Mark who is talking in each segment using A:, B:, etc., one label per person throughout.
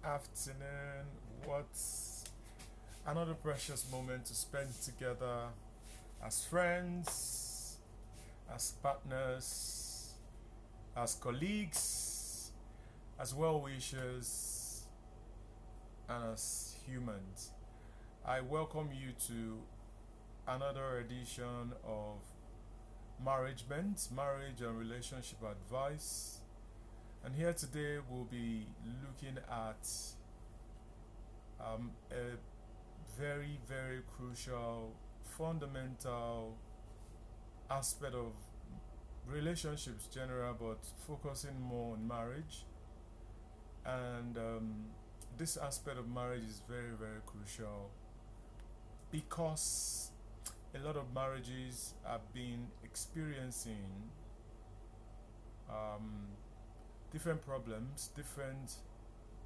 A: afternoon. What another precious moment to spend together as friends, as partners, as colleagues, as well wishers, and as humans. I welcome you to another edition of Marriage Bent, Marriage and Relationship Advice. And here today we'll be looking at a very, very crucial, fundamental aspect of relationships general, but focusing more on marriage. And this aspect of marriage is very, very crucial because a lot of marriages have been experiencing um, different problems, different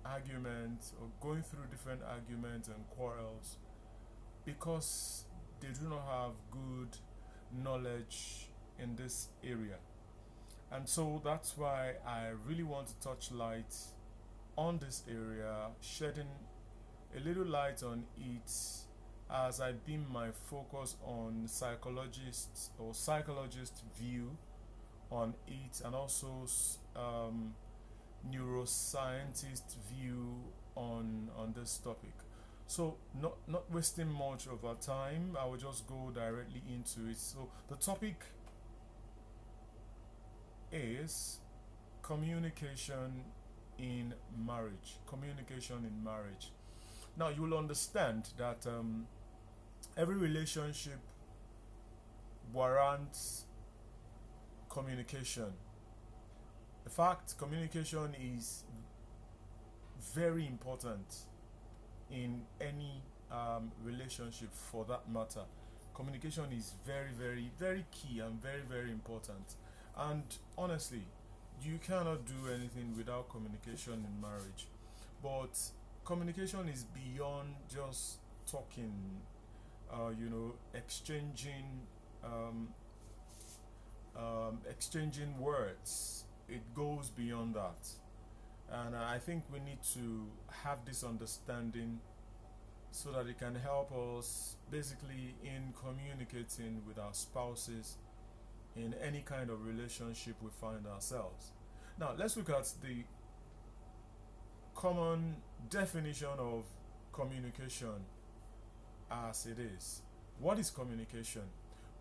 A: arguments, or going through different arguments and quarrels because they do not have good knowledge in this area. And so that's why I really want to touch light on this area, shedding a little light on it as I beam my focus on psychologist view on it, and also neuroscientist view on this topic. So not wasting much of our time, I will just go directly into it. So the topic is communication in marriage. Communication in marriage. Now you will understand that every relationship warrants communication. In fact, communication is very important in any relationship for that matter. Communication is very, very, very key and very, very important. And honestly, you cannot do anything without communication in marriage. But communication is beyond just talking, exchanging exchanging words. It goes beyond that. And I think we need to have this understanding so that it can help us basically in communicating with our spouses in any kind of relationship we find ourselves. Now, let's look at the common definition of communication as it is. What is communication?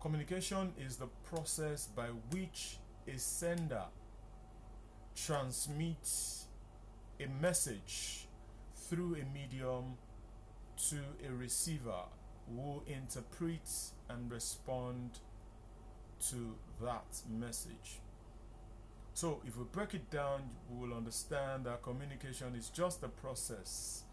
A: Communication is the process by which a sender transmits a message through a medium to a receiver who interprets and respond to that message. So if we break it down, we will understand that communication is just a process.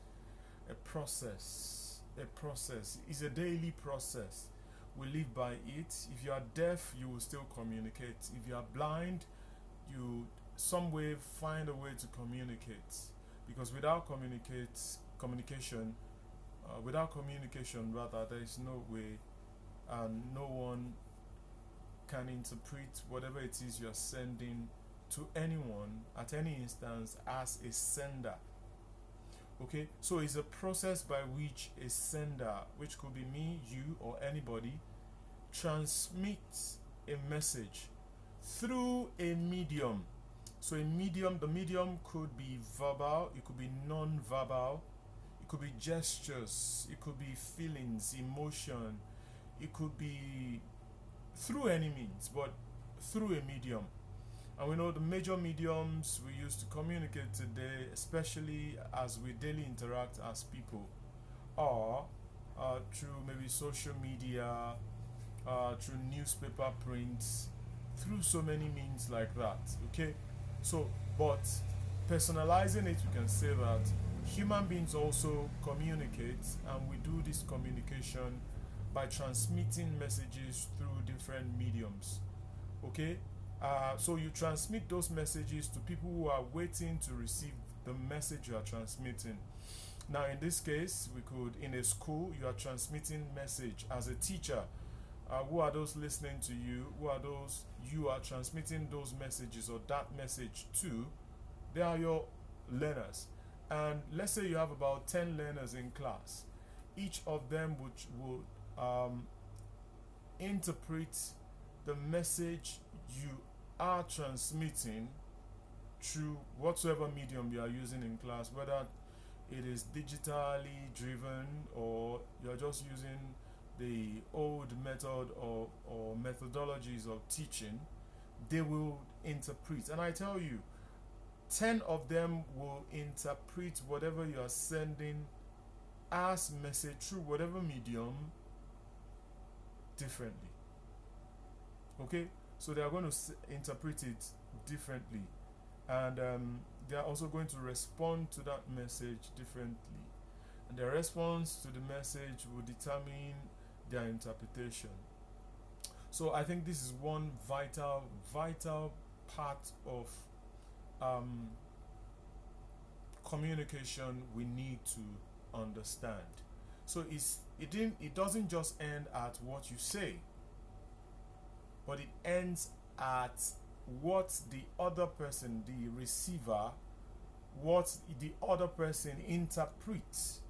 A: A process. A process. It's a daily process. We live by it. If you are deaf, you will still communicate. If you are blind, you some way find a way to communicate. Because without communication rather, there is no way, and no one can interpret whatever it is you're sending to anyone at any instance as a sender. Okay, so it's a process by which a sender, which could be me, you, or anybody, transmits a message through a medium. So the medium could be verbal, it could be non-verbal, it could be gestures, it could be feelings, emotion, it could be through any means, but through a medium. And we know the major mediums we use to communicate today, especially as we daily interact as people, are through maybe social media, through newspaper prints, through so many means like that. Okay, so but personalizing it, we can say that human beings also communicate, and we do this communication by transmitting messages through different mediums. Okay, so you transmit those messages to people who are waiting to receive the message you are transmitting. Now, in this case, we could, in a school, you are transmitting message as a teacher. Who are those listening to you? Who are those you are transmitting those messages or that message to? They are your learners. And let's say you have about 10 learners in class. Each of them would interpret the message you are transmitting through whatsoever medium you are using in class, whether it is digitally driven or you're just using the old method or methodologies of teaching. They will interpret. And I tell you, 10 of them will interpret whatever you are sending as message through whatever medium differently. Okay? So they are going to interpret it differently. And they are also going to respond to that message differently. And their response to the message will determine their interpretation. So I think this is one vital part of communication we need to understand. So it doesn't just end at what you say, but it ends at what the other person, the receiver, what the other person interprets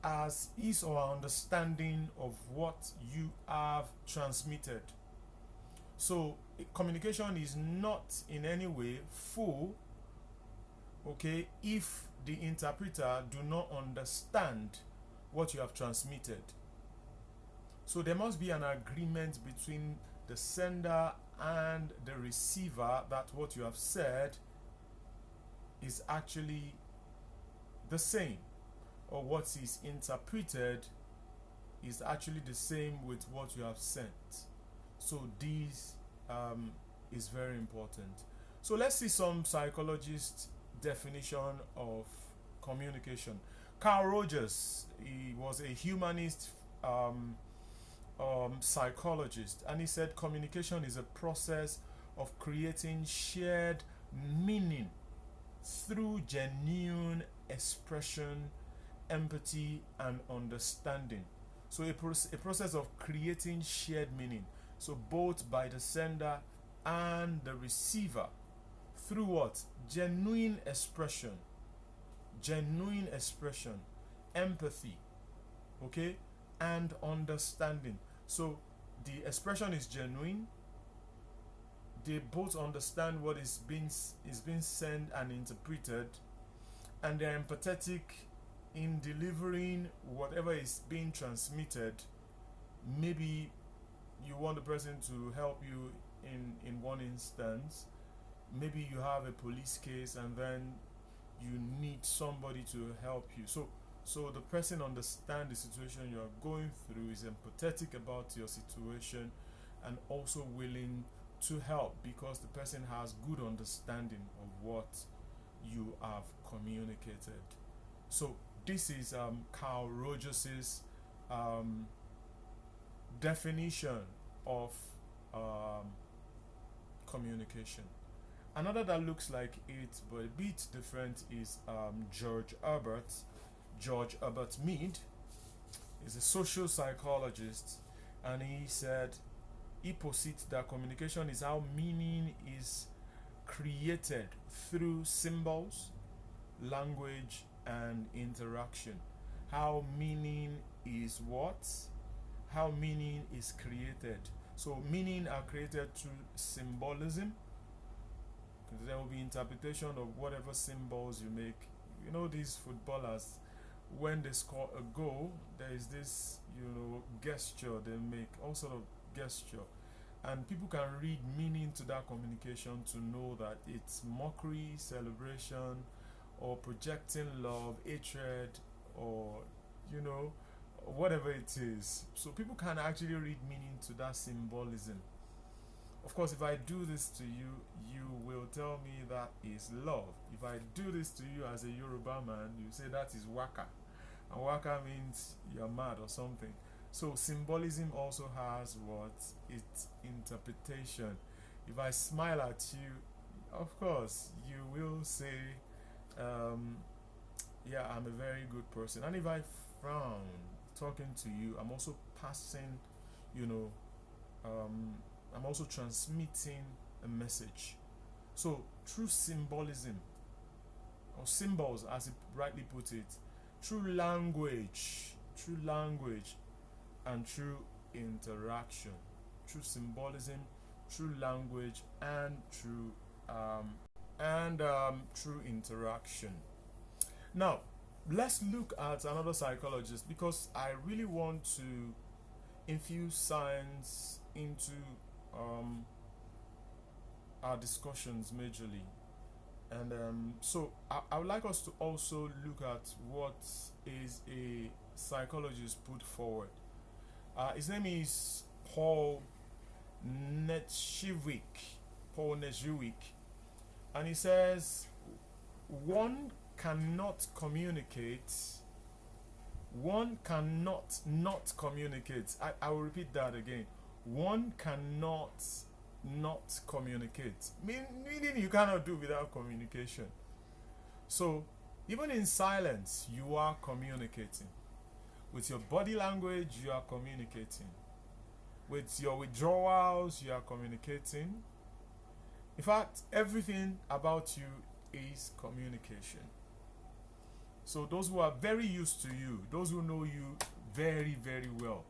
A: as his or her understanding of what you have transmitted. So communication is not in any way full, okay, if the interpreter do not understand what you have transmitted. So there must be an agreement between the sender and the receiver that what you have said is actually the same, or what is interpreted is actually the same with what you have sent. So this is very important. So let's see some psychologist definition of communication. Carl Rogers, he was a humanist psychologist, and he said communication is a process of creating shared meaning through genuine expression, empathy, and understanding. So a process of creating shared meaning, so both by the sender and the receiver, through what? Genuine expression, empathy, okay, and understanding. So the expression is genuine. They both understand what is being sent and interpreted, and they're empathetic in delivering whatever is being transmitted. Maybe you want the person to help you in one instance. Maybe you have a police case and then you need somebody to help you. So the person understands the situation you are going through, is empathetic about your situation, and also willing to help because the person has good understanding of what you have communicated. So this is Carl Rogers's definition of communication. Another that looks like it but a bit different is George Herbert Mead is a social psychologist, and he posits that communication is how meaning is created through symbols, language, and interaction. How meaning is what? How meaning is created. So meaning are created through symbolism. There will be interpretation of whatever symbols you make. You know, these footballers, when they score a goal, there is this, gesture they make, all sort of gesture. And people can read meaning to that communication to know that it's mockery, celebration, or projecting love, hatred, or, whatever it is. So people can actually read meaning to that symbolism. Of course, if I do this to you, you will tell me that is love. If I do this to you as a Yoruba man, you say that is waka. And waka means you're mad or something. So symbolism also has what? Its interpretation. If I smile at you, of course, you will say, yeah, I'm a very good person. And if I frown talking to you, I'm also passing, I'm also transmitting a message. So through symbolism, or symbols, as he rightly put it, through language, and through interaction, through symbolism, through language, and through interaction. Now, let's look at another psychologist, because I really want to infuse science into our discussions majorly. And so I would like us to also look at what is a psychologist put forward. His name is Netshiewicz, Paul Netshiewicz, and he says one cannot communicate. One cannot not communicate. I will repeat that again. One cannot not communicate. Meaning you cannot do without communication. So even in silence, you are communicating. With your body language, you are communicating. With your withdrawals, you are communicating. In fact, everything about you is communication. So those who are very used to you, those who know you very, very well,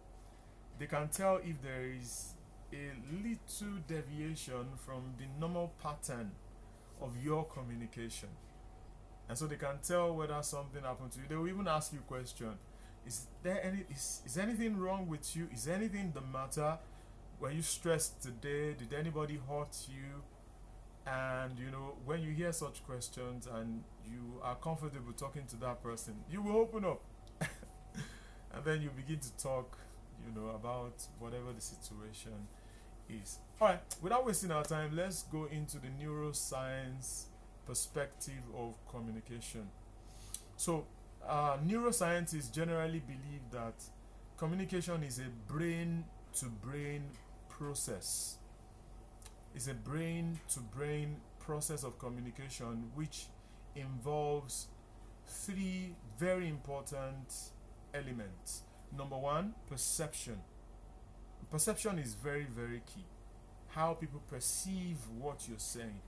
A: they can tell if there is a little deviation from the normal pattern of your communication. And so they can tell whether something happened to you. They will even ask you a question. Is anything wrong with you? Is anything the matter? Were you stressed today? Did anybody hurt you? And when you hear such questions and you are comfortable talking to that person, you will open up. And then you begin to talk, about whatever the situation is. Alright, without wasting our time, let's go into the neuroscience perspective of communication. So, neuroscientists generally believe that communication is a brain-to-brain process. It's a brain-to-brain process of communication which involves three very important elements. Number one, perception. Perception is very, very key. How people perceive what you're saying.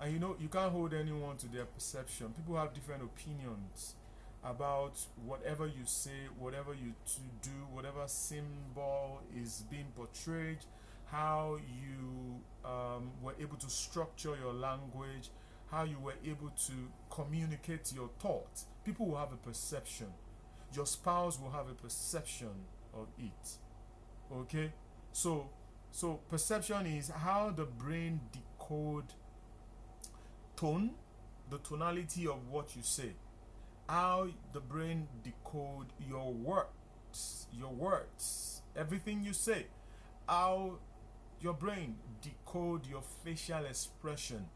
A: And you can't hold anyone to their perception. People have different opinions about whatever you say, whatever you do, whatever symbol is being portrayed, how you were able to structure your language, how you were able to communicate your thoughts. People will have a perception. Your spouse will have a perception of it. Okay? So perception is how the brain decode tone, the tonality of what you say. How the brain decode your words, everything you say. How your brain decode your facial expression.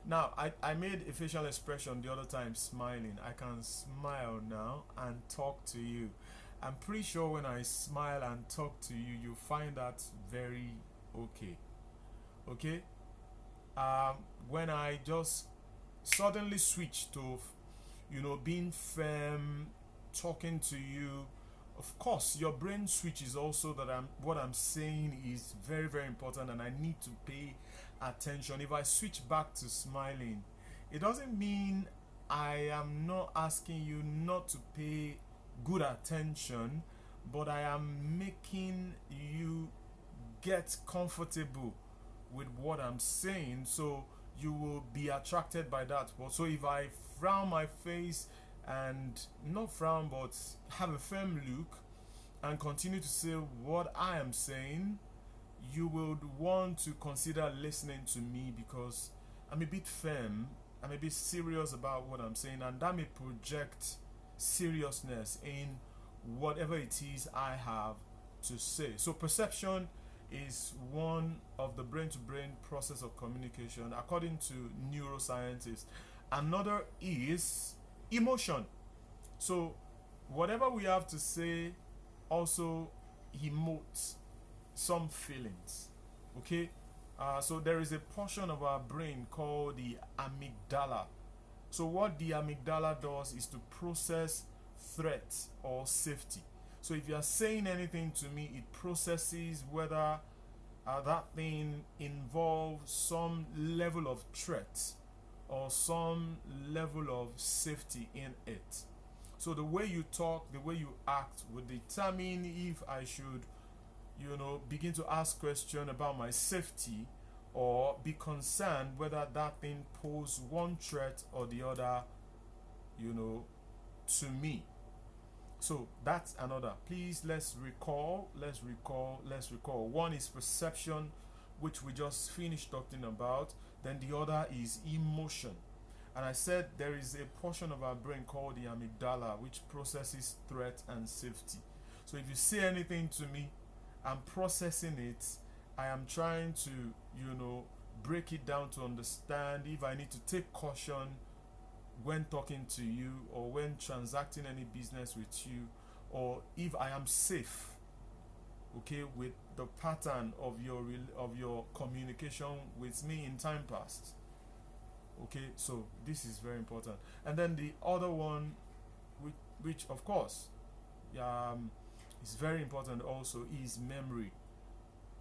A: Now, I made a facial expression the other time, smiling. I can smile now and talk to you. I'm pretty sure when I smile and talk to you, you find that very okay. Okay? When I just suddenly switch to, being firm, talking to you, of course, your brain switches also that what I'm saying is very, very important and I need to pay attention. If I switch back to smiling, it doesn't mean I am not asking you not to pay good attention, but I am making you get comfortable with what I'm saying, so you will be attracted by that. So if I frown my face and not frown but have a firm look and continue to say what I am saying, you would want to consider listening to me because I'm a bit firm, I'm a bit serious about what I'm saying, and that may project seriousness in whatever it is I have to say. So perception is one of the brain-to-brain process of communication according to neuroscientists. Another is emotion. So whatever we have to say also emotes some feelings. Okay? So there is a portion of our brain called the amygdala. So what the amygdala does is to process threat or safety. So if you are saying anything to me, it processes whether that thing involves some level of threat or some level of safety in it. So the way you talk, the way you act will determine if I should, begin to ask questions about my safety, or be concerned whether that thing poses one threat or the other, to me. So that's another. Please, let's recall. One is perception, which we just finished talking about. Then the other is emotion. And I said there is a portion of our brain called the amygdala, which processes threat and safety. So if you say anything to me, I'm processing it. I am trying to, break it down to understand if I need to take caution when talking to you, or when transacting any business with you, or if I am safe, okay, with the pattern of your communication with me in time past. Okay, so this is very important. And then the other one, which of course is very important also, is memory.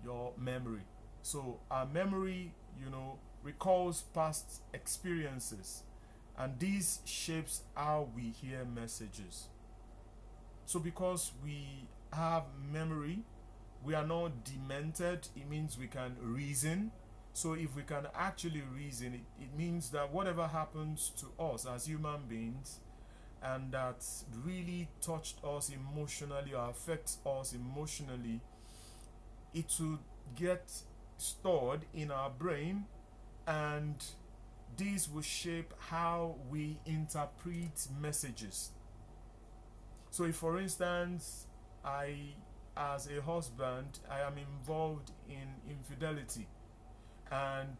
A: Your memory. So our memory, recalls past experiences, and this shapes how we hear messages. So because we have memory, we are not demented. It means we can reason. So if we can actually reason, it means that whatever happens to us as human beings, and that really touched us emotionally or affects us emotionally, it will get stored in our brain, and this will shape how we interpret messages. So if, for instance, as a husband, I am involved in infidelity, and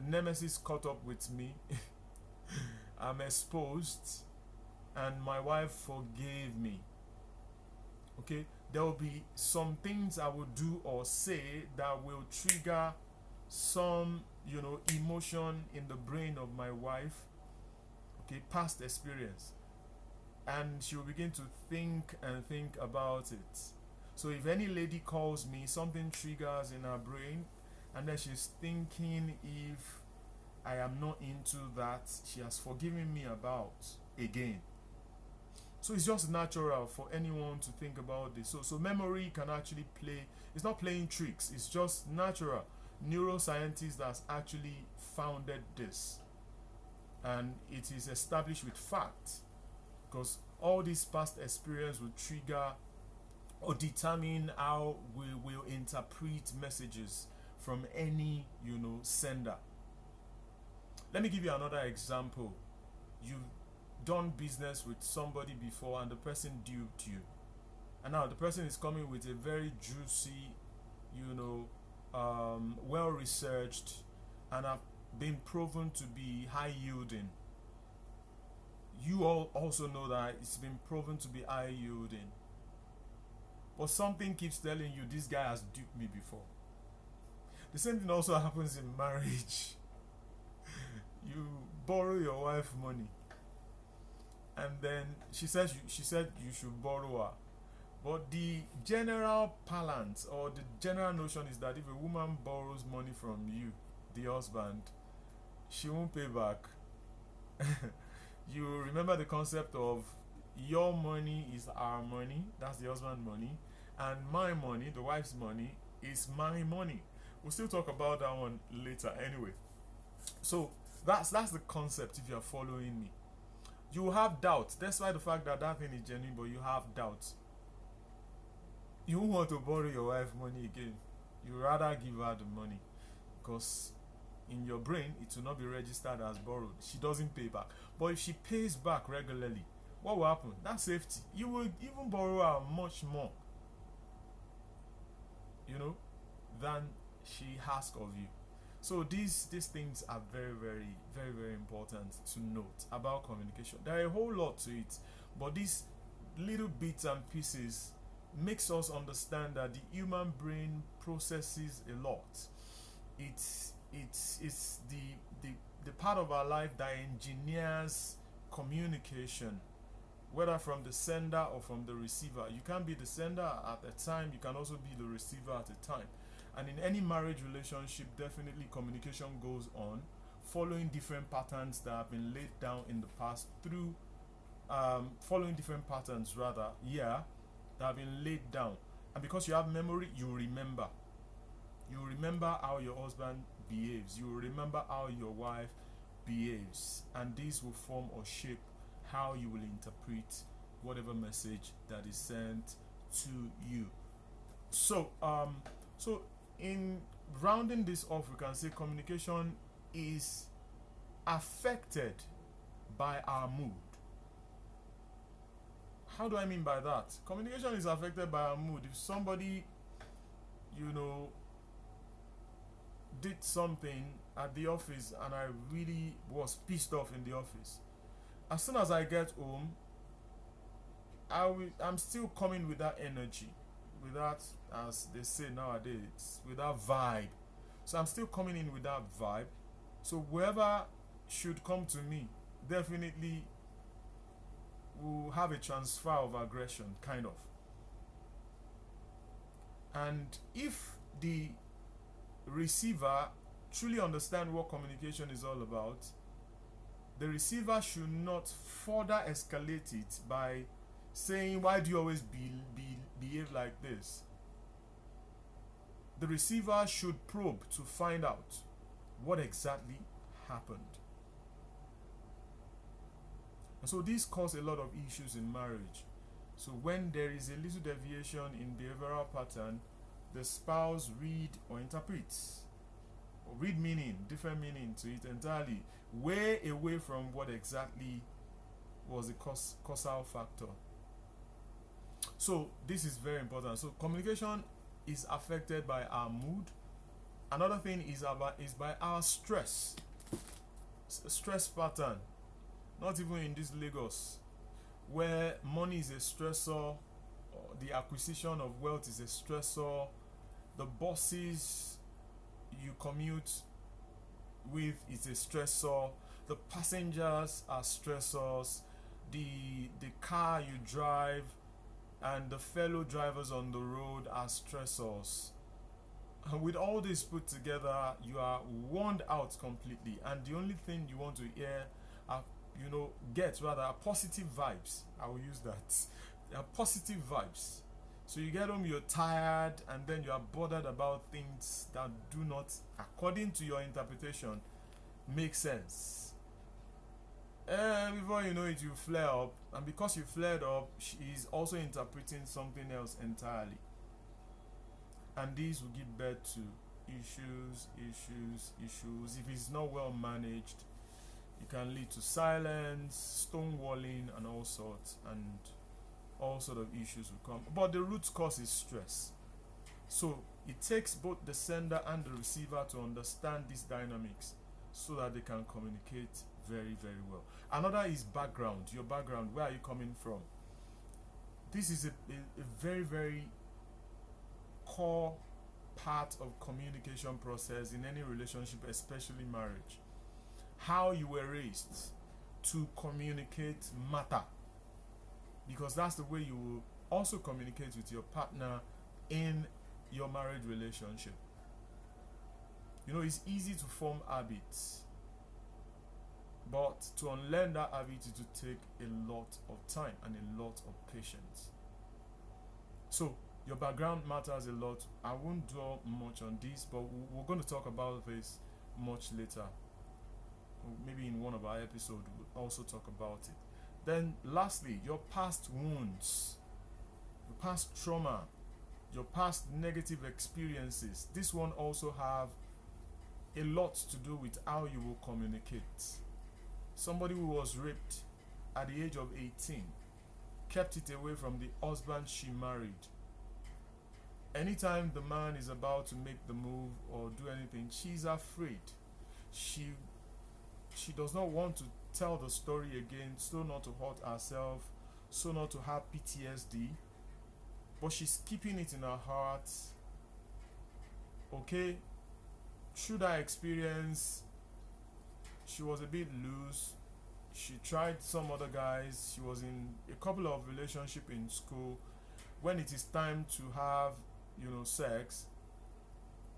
A: nemesis caught up with me, I'm exposed, and my wife forgave me, okay, there will be some things I will do or say that will trigger some emotion in the brain of my wife, okay, past experience, and she will begin to think about it. So if any lady calls me, something triggers in her brain, and then she's thinking, if I am not into that, she has forgiven me about again. So it's just natural for anyone to think about this. So memory can actually play, it's not playing tricks, it's just natural. Neuroscientists has actually founded this, and it is established with fact, because all this past experience will trigger or determine how we will interpret messages from any sender. Let me give you another example. You've done business with somebody before, and the person duped you, and now the person is coming with a very juicy, well researched, and have been proven to be high yielding. You all also know that it's been proven to be high yielding, but something keeps telling you this guy has duped me before. The same thing also happens in marriage. You borrow your wife money, and then she said you should borrow her. But the general parlance, or the general notion, is that if a woman borrows money from you, the husband, she won't pay back. You remember the concept of your money is our money, that's the husband money, and my money, the wife's money, is my money. We'll still talk about that one later anyway. So that's the concept. If you're following me, you have doubts, despite the fact that thing is genuine, but you have doubts. You won't want to borrow your wife money again. You rather give her the money, because in your brain it will not be registered as borrowed. She doesn't pay back. But if she pays back regularly, what will happen? That's safety. You will even borrow her much more, than she asks of you. So these things are very, very, very, very important to note about communication. There are a whole lot to it, but these little bits and pieces makes us understand that the human brain processes a lot. It's the part of our life that engineers communication, whether from the sender or from the receiver. You can be the sender at a time, you can also be the receiver at a time. And in any marriage relationship, definitely communication goes on following different patterns that have been laid down in the past through following different patterns rather, yeah, that have been laid down. And because you have memory, you remember. You remember how your husband behaves. You remember how your wife behaves. And this will form or shape how you will interpret whatever message that is sent to you. So, so in rounding this off, we can say communication is affected by our mood. How do I mean by that? Communication is affected by our mood. If somebody, did something at the office and I really was pissed off in the office, as soon as I get home, I'm still coming with that energy, with that, as they say nowadays, with that vibe. So I'm still coming in with that vibe. So whoever should come to me definitely will have a transfer of aggression, kind of. And if the receiver truly understand what communication is all about, the receiver should not further escalate it by saying, why do you always behave like this? The receiver should probe to find out what exactly happened. And so this causes a lot of issues in marriage. So when there is a little deviation in behavioral pattern, the spouse read or interprets, or read meaning, different meaning to it entirely, way away from what exactly was the causal factor. So this is very important. So communication is affected by our mood. Another thing is by our stress pattern. Not even in this Lagos, where money is a stressor, the acquisition of wealth is a stressor, the bosses you commute with is a stressor, the passengers are stressors, the car you drive and the fellow drivers on the road are stressors. And with all this put together, you are worn out completely, and the only thing you want to hear are are positive vibes. I will use that. They are positive vibes. So you get home, you're tired, and then you are bothered about things that do not, according to your interpretation, make sense. And before you know it, you flare up, and because you flared up, she is also interpreting something else entirely. And these will give birth to issues. If it's not well managed, it can lead to silence, stonewalling, and all sorts of issues will come. But the root cause is stress. So it takes both the sender and the receiver to understand these dynamics so that they can communicate very, very well. Another is background. Your background, where are you coming from? This is a very, very core part of communication process in any relationship, especially marriage. How you were raised to communicate matter, because that's the way you will also communicate with your partner in your marriage relationship. It's easy to form habits, but to unlearn that habit it will take a lot of time and a lot of patience. So your background matters a lot. I won't dwell much on this, but we're going to talk about this much later. Maybe in one of our episodes we'll also talk about it. Then lastly, your past wounds, your past trauma, your past negative experiences. This one also have a lot to do with how you will communicate. Somebody who was raped at the age of 18 kept it away from the husband she married. Anytime the man is about to make the move or do anything, she's afraid. She does not want to tell the story again, so not to hurt herself, so not to have PTSD, but she's keeping it in her heart. Okay, through that experience, she was a bit loose. She tried some other guys. She was in a couple of relationships in school. When it is time to have, sex,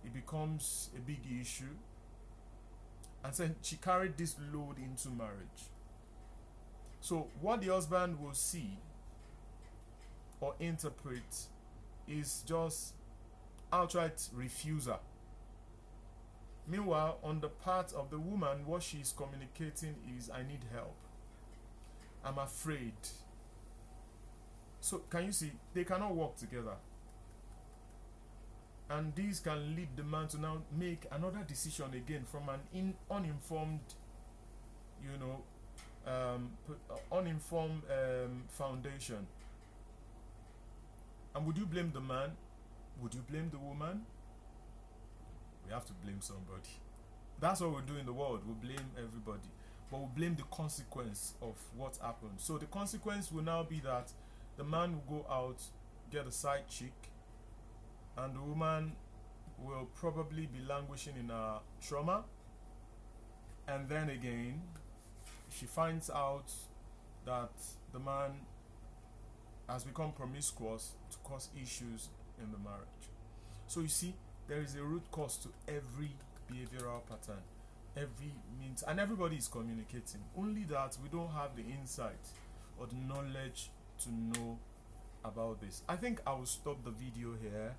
A: it becomes a big issue. And then she carried this load into marriage. So what the husband will see or interpret is just outright refusal. Meanwhile, on the part of the woman, what she's communicating is, I need help, I'm afraid. So can you see, they cannot work together. And this can lead the man to now make another decision again from an uninformed, foundation. And would you blame the man? Would you blame the woman? We have to blame somebody. That's what we do in the world. We blame everybody. But we blame the consequence of what happened. So the consequence will now be that the man will go out, get a side chick, and the woman will probably be languishing in a trauma. And then again, she finds out that the man has become promiscuous to cause issues in the marriage. So you see, there is a root cause to every behavioral pattern, every means, and everybody is communicating. Only that we don't have the insight or the knowledge to know about this. I think I will stop the video here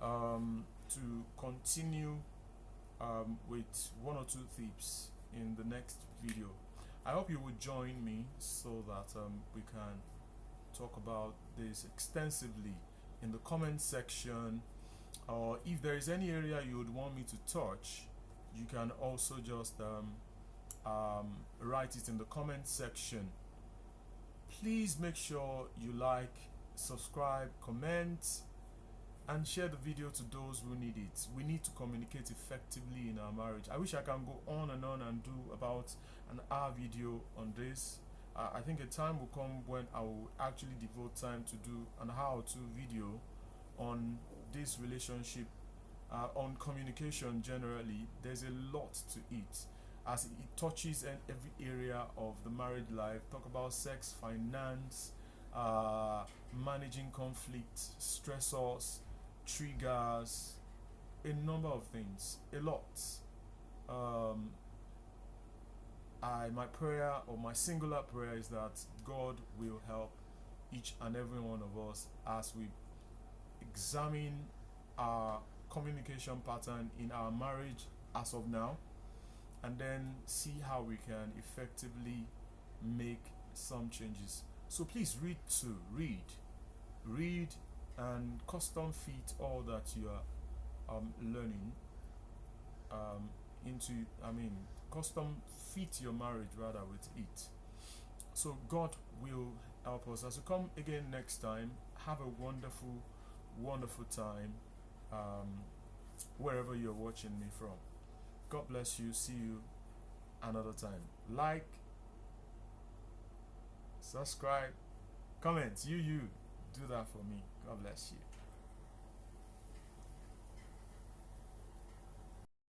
A: to continue with one or two tips in the next video. I hope you will join me so that we can talk about this extensively in the comment section, or if there is any area you would want me to touch, you can also just write it in the comment section. Please make sure you like, subscribe, comment, and share the video to those who need it. We need to communicate effectively in our marriage. I wish I can go on and do about an hour video on this. I think a time will come when I will actually devote time to do an how-to video on this relationship, on communication generally. There's a lot to it, as it touches every area of the married life. Talk about sex, finance, managing conflict, stressors, triggers, a number of things, a lot. My prayer, or my singular prayer, is that God will help each and every one of us as we examine our communication pattern in our marriage as of now, and then see how we can effectively make some changes. So please read and custom fit all that you are learning custom fit your marriage rather with it. So God will help us. As we come again next time, have a wonderful time wherever you're watching me from. God bless you. See you another time. Like, subscribe, comment. You do that for me. God bless you.